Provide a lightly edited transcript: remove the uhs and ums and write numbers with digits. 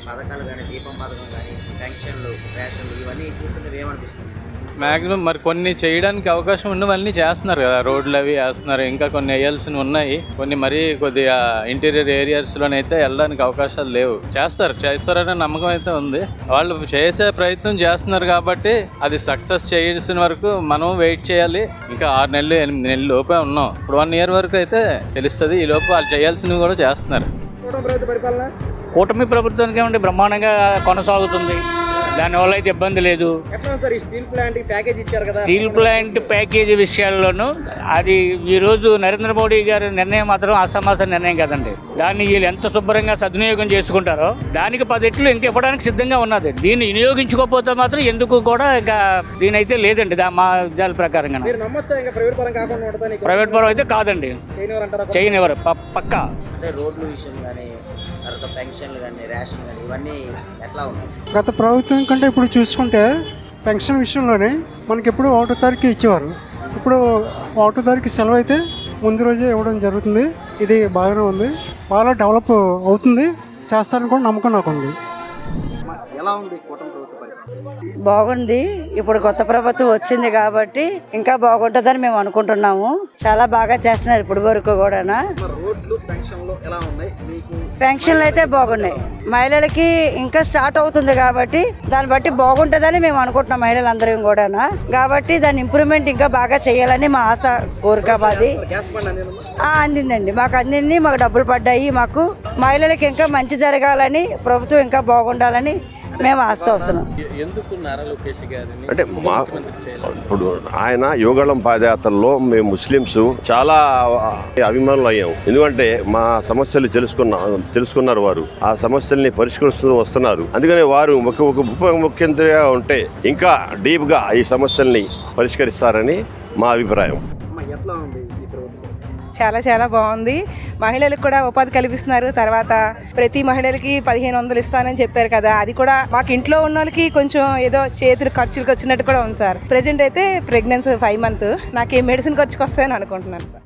పథకాలు కానీ దీపం పథకం కానీ పెన్షన్లు రేషన్లు ఇవన్నీ చూస్తుంటే ఏమనిపిస్తుంది? మ్యాక్సిమం మరి కొన్ని చేయడానికి అవకాశం ఉన్నవన్నీ చేస్తున్నారు కదా, రోడ్లు అవి వేస్తున్నారు. ఇంకా కొన్ని వేయాల్సినవి ఉన్నాయి, కొన్ని మరీ కొద్దిగా ఇంటీరియర్ ఏరియాస్లోనైతే వెళ్ళడానికి అవకాశాలు లేవు. చేస్తారనే నమ్మకం అయితే ఉంది. వాళ్ళు చేసే ప్రయత్నం చేస్తున్నారు కాబట్టి అది సక్సెస్ చేయాల్సిన వరకు మనం వెయిట్ చేయాలి. ఇంకా 6 నెలలు 8 నెలలు లోపే ఉన్నాం. ఇప్పుడు 1 ఇయర్ వరకు అయితే తెలుస్తుంది. ఈ లోపు వాళ్ళు చేయాల్సినవి కూడా చేస్తున్నారు. కూటమి ప్రభుత్వానికి ఏమంటే బ్రహ్మాండంగా కొనసాగుతుంది. దానివల్ల అయితే ఇబ్బంది లేదు. స్టీల్ ప్లాంట్ ప్యాకేజీ విషయాల్లోనూ అది ఈరోజు నరేంద్ర మోడీ గారి నిర్ణయం మాత్రం అసమాస నిర్ణయం కదండి. దాన్ని వీళ్ళు ఎంత శుభ్రంగా సద్వినియోగం చేసుకుంటారో దానికి 10 రెట్లు ఇంకా ఇవ్వడానికి సిద్ధంగా ఉన్నది. దీన్ని వినియోగించుకోకపోతే మాత్రం ఎందుకు కూడా ఇంకా దీని అయితే లేదండి. మా దాని ప్రకారంగా ప్రైవేట్ పరం అయితే కాదండి, చేయనివ్వరు పక్కా. అంటే రోడ్ల విషయం కానీ తర్వాత పెన్షన్లు కానీ రేషన్ కానీ ఇవన్నీ ఎట్లా ఉన్నాయి? గత ప్రభుత్వం కంటే ఇప్పుడు చూసుకుంటే పెన్షన్ విషయంలోనే మనకి ఎప్పుడు 1వ తారీఖు ఇచ్చేవారు. ఇప్పుడు 1వ తారీఖు సెలవు అయితే ముందు రోజే ఇవ్వడం జరుగుతుంది. ఇది బాగానే ఉంది, బాగా డెవలప్ అవుతుంది, చేస్తారని కూడా నమ్మకం నాకు ఉంది. ఎలా ఉంది కూటమి ప్రభుత్వ పరిపాలన? బాగుంది. ఇప్పుడు కొత్త ప్రభుత్వం వచ్చింది కాబట్టి ఇంకా బాగుంటుందని మేము అనుకుంటున్నాము. చాలా బాగా చేస్తున్నారు ఇప్పుడు వరకు కూడా. రోడ్లు పెన్షన్లు ఎలా ఉన్నాయి మీకు? పెన్షన్లు అయితే బాగున్నాయి. మహిళలకి ఇంకా స్టార్ట్ అవుతుంది కాబట్టి దాన్ని బట్టి బాగుంటుందని మేము అనుకుంటున్నాం మహిళలందరం కూడా. కాబట్టి దాని ఇంప్రూవ్మెంట్ ఇంకా బాగా చేయాలని మా ఆశ, కోరిక మాది. అందిందండి, మాకు అందింది, మాకు డబ్బులు పడ్డాయి. మాకు మహిళలకి ఇంకా మంచి జరగాలని, ప్రభుత్వం ఇంకా బాగుండాలని మేము ఆశిస్తున్నాం. అంటే ఇప్పుడు ఆయన యోగాళం పాదయాత్రలో మేము చాలా అభిమానులు అయ్యాం. ఎందుకంటే మా సమస్యలు తెలుసుకున్నారు వారు. ఆ సమస్యల్ని పరిష్కరిస్తూ వస్తున్నారు. అందుకని వారు ఉప ముఖ్యమంత్రిగా ఉంటే ఇంకా డీప్ గా ఈ సమస్యల్ని పరిష్కరిస్తారని మా అభిప్రాయం. చాలా చాలా బాగుంది. మహిళలకు కూడా ఉపాధి కల్పిస్తున్నారు. తర్వాత ప్రతి మహిళలకి 1500 ఇస్తానని చెప్పారు కదా, అది కూడా మాకు ఇంట్లో ఉన్న వాళ్ళకి కొంచెం ఏదో చేతులు ఖర్చులకు వచ్చినట్టు కూడా ఉంది సార్. ప్రెజెంట్ అయితే ప్రెగ్నెన్సీ 5 months. నాకు ఏ మెడిసిన్ ఖర్చుకు వస్తాయని అనుకుంటున్నాను సార్.